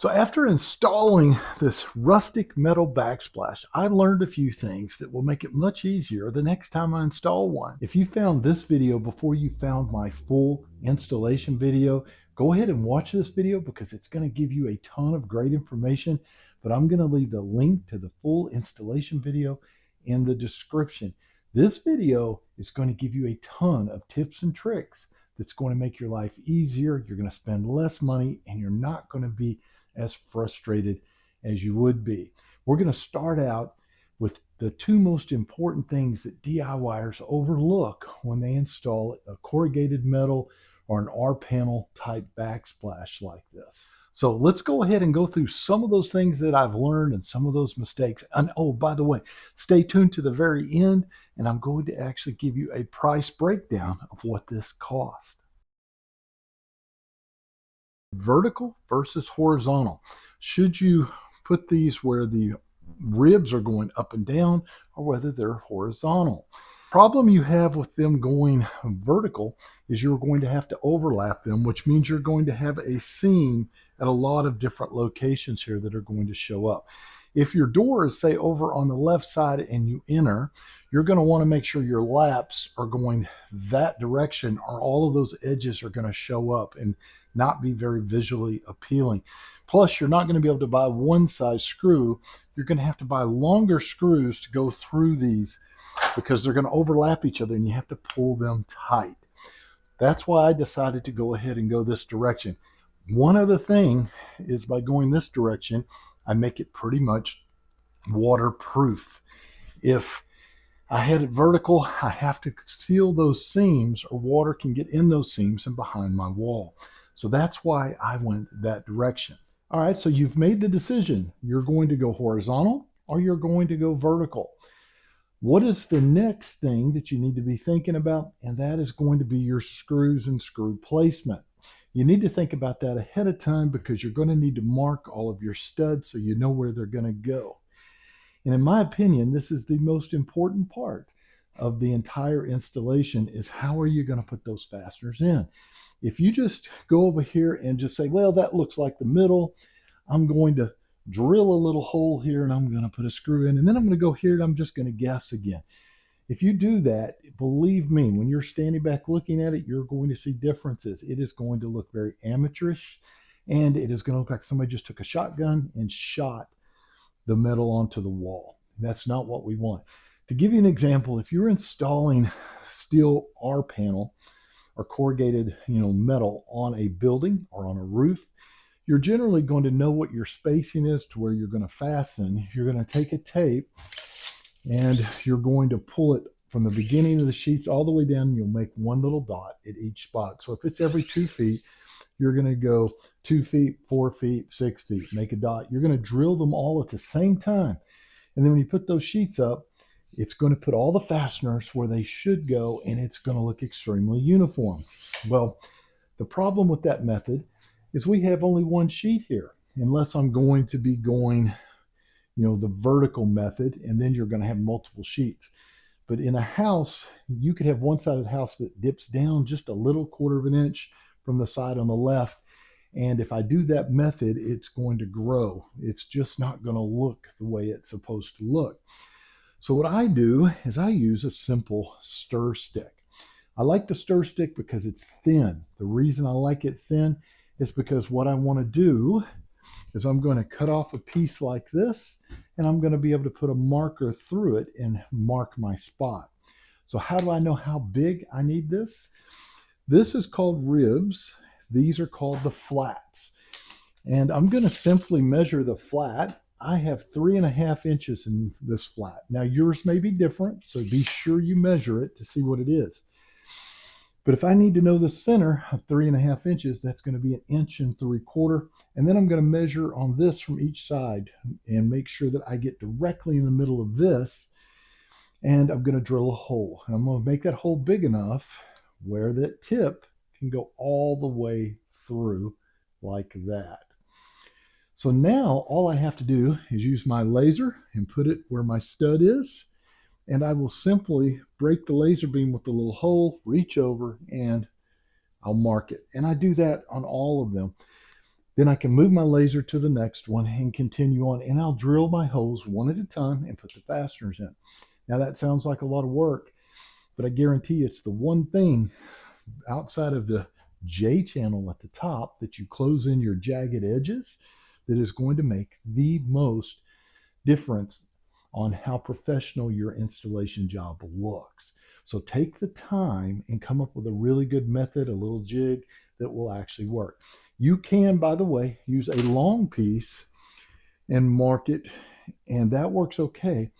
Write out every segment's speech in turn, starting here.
So after installing this rustic metal backsplash, I learned a few things that will make it much easier the next time I install one. If you found this video before you found my full installation video, go ahead and watch this video because it's going to give you a ton of great information, but I'm going to leave the link to the full installation video in the description. This video is going to give you a ton of tips and tricks that's going to make your life easier. You're going to spend less money and you're not going to be as frustrated as you would be. We're going to start out with the two most important things that DIYers overlook when they install a corrugated metal or an R-panel type backsplash like this. So let's go ahead and go through some of those things that I've learned and some of those mistakes. And oh, by the way, stay tuned to the very end, and I'm going to actually give you a price breakdown of what this cost. Vertical versus horizontal. Should you put these where the ribs are going up and down, or whether they're horizontal? Problem you have with them going vertical is you're going to have to overlap them, which means you're going to have a seam at a lot of different locations here that are going to show up. If your door is, say, over on the left side and you enter, you're going to want to make sure your laps are going that direction, or all of those edges are going to show up and not be very visually appealing. Plus, you're not going to be able to buy one size screw. You're going to have to buy longer screws to go through these because they're going to overlap each other and you have to pull them tight. That's why I decided to go ahead and go this direction. One other thing is, by going this direction, I make it pretty much waterproof. If I had it vertical, I have to seal those seams or water can get in those seams and behind my wall. So that's why I went that direction. All right, so you've made the decision. You're going to go horizontal or you're going to go vertical. What is the next thing that you need to be thinking about? And that is going to be your screws and screw placement. You need to think about that ahead of time because you're going to need to mark all of your studs so you know where they're going to go. And in my opinion, this is the most important part of the entire installation, is how are you going to put those fasteners in? If you just go over here and just say, well, that looks like the middle, I'm going to drill a little hole here and I'm going to put a screw in, and then I'm going to go here and I'm just going to guess again. If you do that, believe me, when you're standing back looking at it, you're going to see differences. It is going to look very amateurish, and it is going to look like somebody just took a shotgun and shot the metal onto the wall. That's not what we want. To give you an example, if you're installing steel R panel or corrugated metal on a building or on a roof, you're generally going to know what your spacing is to where you're going to fasten. You're going to take a tape and you're going to pull it from the beginning of the sheets all the way down, and you'll make one little dot at each spot. So if it's every 2 feet, you're going to go 2 feet, 4 feet, 6 feet, make a dot. You're going to drill them all at the same time. And then when you put those sheets up, it's going to put all the fasteners where they should go, and it's going to look extremely uniform. Well, the problem with that method is we have only one sheet here, unless I'm going to be going the vertical method, and then you're going to have multiple sheets. But in a house, you could have one side of the house that dips down just a little 1/4 of an inch from the side on the left. And if I do that method, it's going to grow. It's just not going to look the way it's supposed to look. So what I do is I use a simple stir stick. I like the stir stick because it's thin. The reason I like it thin is because what I want to do is I'm going to cut off a piece like this, and I'm going to be able to put a marker through it and mark my spot. So how do I know how big I need this? This is called ribs. These are called the flats. And I'm going to simply measure the flat. I have 3.5 inches in this flat. Now yours may be different, so be sure you measure it to see what it is. But if I need to know the center of 3.5 inches, that's going to be 1 3/4 inches. And then I'm going to measure on this from each side and make sure that I get directly in the middle of this. And I'm going to drill a hole. And I'm going to make that hole big enough where that tip can go all the way through like that. So now all I have to do is use my laser and put it where my stud is. And I will simply break the laser beam with the little hole, reach over, and I'll mark it. And I do that on all of them. Then I can move my laser to the next one and continue on, and I'll drill my holes one at a time and put the fasteners in. Now that sounds like a lot of work, but I guarantee it's the one thing outside of the J channel at the top that you close in your jagged edges that is going to make the most difference on how professional your installation job looks. So take the time and come up with a really good method, a little jig that will actually work. You can, by the way, use a long piece and mark it, and that works okay,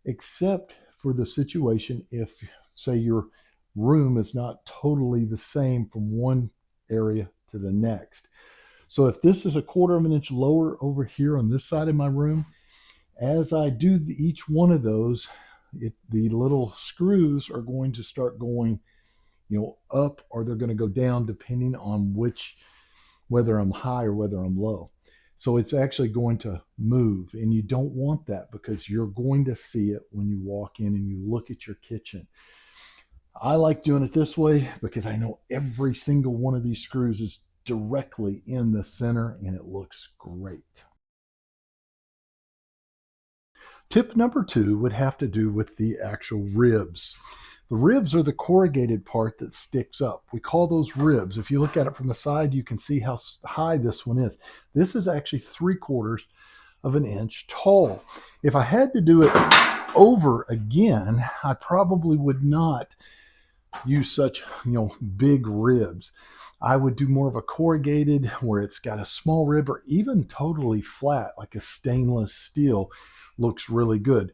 except for the situation if, say, your room is not totally the same from one area to the next. So if this is a 1/4 of an inch lower over here on this side of my room, as I do each one of those, the little screws are going to start going, up, or they're going to go down depending on whether I'm high or whether I'm low. So it's actually going to move, and you don't want that because you're going to see it when you walk in and you look at your kitchen. I like doing it this way because I know every single one of these screws is directly in the center and it looks great. Tip number 2 would have to do with the actual ribs. The ribs are the corrugated part that sticks up. We call those ribs. If you look at it from the side, you can see how high this one is. This is actually 3/4 of an inch tall. If I had to do it over again, I probably would not use such, big ribs. I would do more of a corrugated where it's got a small rib, or even totally flat, like a stainless steel looks really good.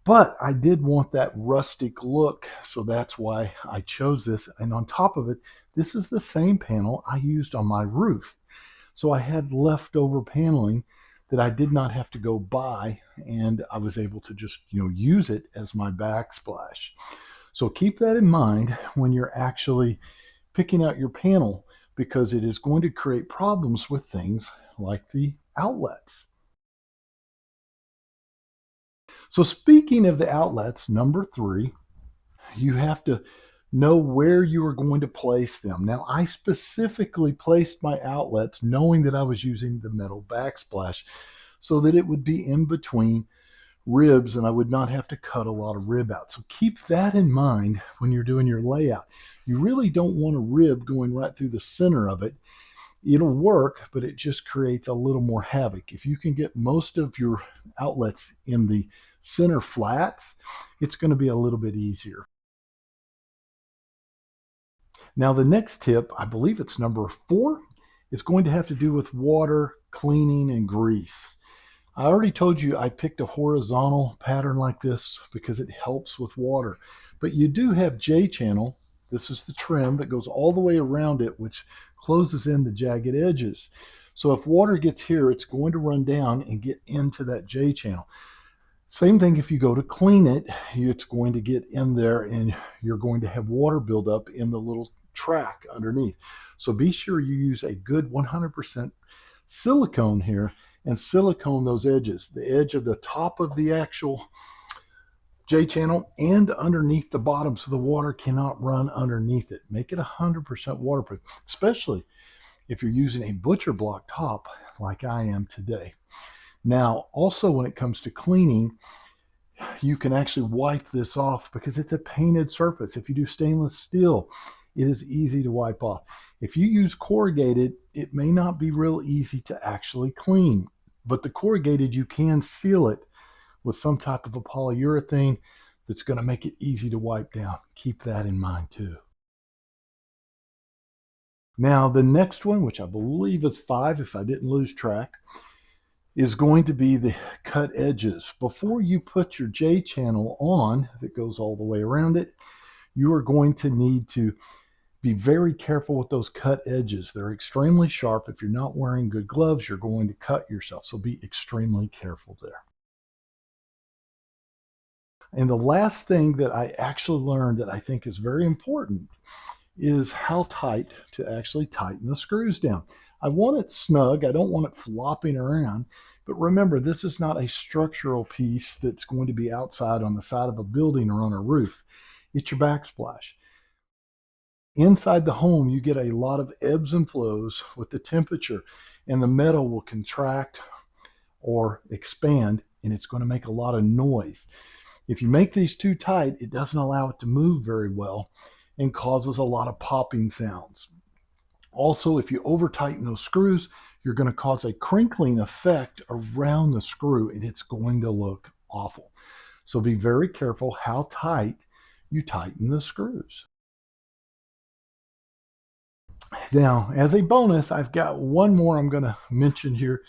But I did want that rustic look, so that's why I chose this. And on top of it, this is the same panel I used on my roof. So I had leftover paneling that I did not have to go buy, and I was able to just, use it as my backsplash. So keep that in mind when you're actually picking out your panel, because it is going to create problems with things like the outlets. So speaking of the outlets, number 3, you have to know where you are going to place them. Now, I specifically placed my outlets knowing that I was using the metal backsplash so that it would be in between ribs and I would not have to cut a lot of rib out. So keep that in mind when you're doing your layout. You really don't want a rib going right through the center of it. It'll work, but it just creates a little more havoc. If you can get most of your outlets in the center flats, it's going to be a little bit easier. Now the next tip, I believe it's number 4, is going to have to do with water, cleaning, and grease. I already told you I picked a horizontal pattern like this because it helps with water. But you do have J channel. This is the trim that goes all the way around it, which closes in the jagged edges. So if water gets here, it's going to run down and get into that J channel. Same thing if you go to clean it, it's going to get in there and you're going to have water build up in the little track underneath. So be sure you use a good 100% silicone here and silicone those edges, the edge of the top of the actual J channel and underneath the bottom, so the water cannot run underneath it. Make it 100% waterproof, especially if you're using a butcher block top like I am today. Now, also when it comes to cleaning, you can actually wipe this off because it's a painted surface. If you do stainless steel, it is easy to wipe off. If you use corrugated, it may not be real easy to actually clean, but the corrugated, you can seal it with some type of a polyurethane that's going to make it easy to wipe down. Keep that in mind too. Now, the next one, which I believe is 5 if I didn't lose track, is going to be the cut edges. Before you put your J channel on that goes all the way around it, you are going to need to be very careful with those cut edges. They're extremely sharp. If you're not wearing good gloves, you're going to cut yourself. So be extremely careful there. And the last thing that I actually learned that I think is very important is how tight to actually tighten the screws down. I want it snug. I don't want it flopping around. But remember, this is not a structural piece that's going to be outside on the side of a building or on a roof. It's your backsplash. Inside the home, you get a lot of ebbs and flows with the temperature. and the metal will contract or expand, and it's going to make a lot of noise. If you make these too tight, it doesn't allow it to move very well and causes a lot of popping sounds. Also, if you over tighten those screws, you're going to cause a crinkling effect around the screw, and it's going to look awful. So be very careful how tight you tighten the screws. Now, as a bonus, I've got one more I'm going to mention here,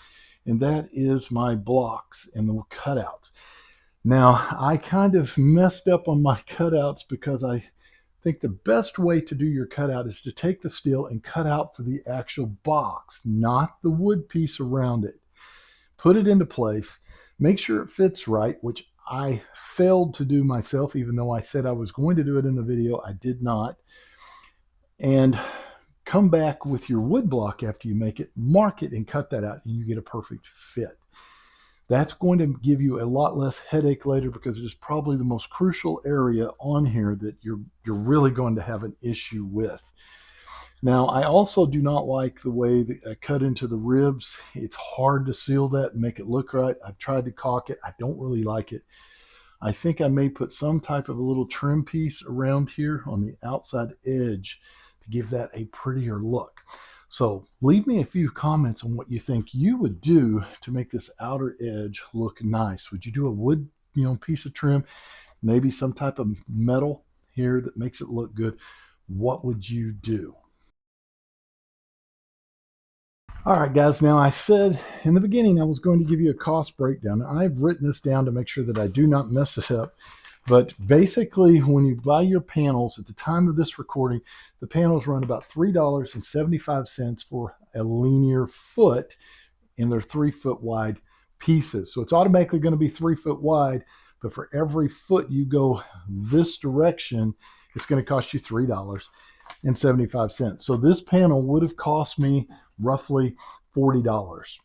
and that is my blocks and the cutouts. Now, I kind of messed up on my cutouts because I think the best way to do your cutout is to take the steel and cut out for the actual box, not the wood piece around it. Put it into place, make sure it fits right, which I failed to do myself, even though I said I was going to do it in the video. I did not. And come back with your wood block after you make it, mark it, and cut that out, and you get a perfect fit. That's going to give you a lot less headache later, because it is probably the most crucial area on here that you're really going to have an issue with. Now, I also do not like the way that I cut into the ribs. It's hard to seal that and make it look right. I've tried to caulk it. I don't really like it. I think I may put some type of a little trim piece around here on the outside edge to give that a prettier look. So leave me a few comments on what you think you would do to make this outer edge look nice. Would you do a wood, piece of trim, maybe some type of metal here that makes it look good? What would you do? All right, guys, now I said in the beginning I was going to give you a cost breakdown. I've written this down to make sure that I do not mess it up. But basically, when you buy your panels, at the time of this recording, the panels run about $3.75 for a linear foot, and they're 3-foot wide pieces. So it's automatically going to be 3 foot wide, but for every foot you go this direction, it's going to cost you $3.75. So this panel would have cost me roughly $40.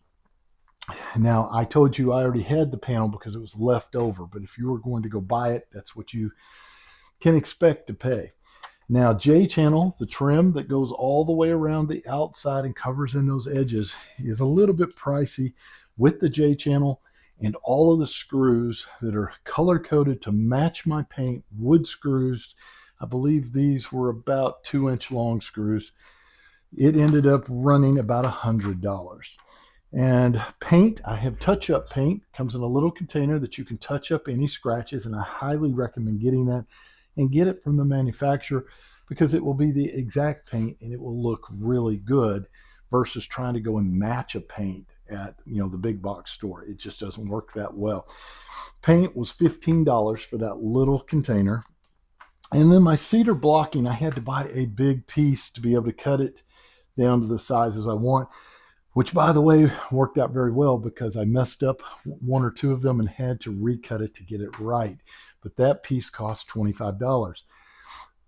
Now, I told you I already had the panel because it was left over, but if you were going to go buy it, that's what you can expect to pay. Now, J-channel, the trim that goes all the way around the outside and covers in those edges, is a little bit pricey with the J-channel and all of the screws that are color-coded to match my paint, wood screws. I believe these were about 2-inch long screws. It ended up running about $100. And paint, I have touch-up paint. Comes in a little container that you can touch up any scratches, and I highly recommend getting that and get it from the manufacturer, because it will be the exact paint and it will look really good versus trying to go and match a paint at the big box store. It just doesn't work that well. Paint was $15 for that little container. And then my cedar blocking, I had to buy a big piece to be able to cut it down to the sizes I want, which, by the way, worked out very well because I messed up 1 or 2 of them and had to recut it to get it right. But that piece cost $25.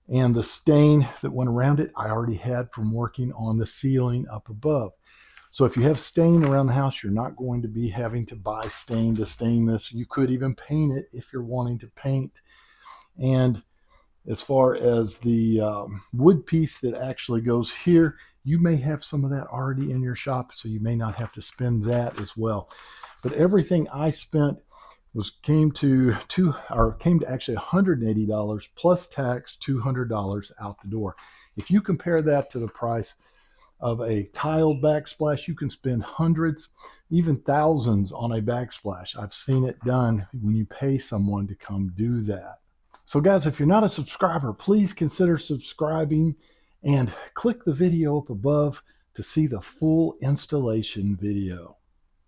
And the stain that went around it, I already had from working on the ceiling up above. So if you have stain around the house, you're not going to be having to buy stain to stain this. You could even paint it if you're wanting to paint. And as far as the wood piece that actually goes here, you may have some of that already in your shop, so you may not have to spend that as well. But everything I spent came to actually $180 plus tax, $200 out the door. If you compare that to the price of a tiled backsplash, you can spend hundreds, even thousands on a backsplash. I've seen it done when you pay someone to come do that. So guys, if you're not a subscriber, please consider subscribing and click the video up above to see the full installation video.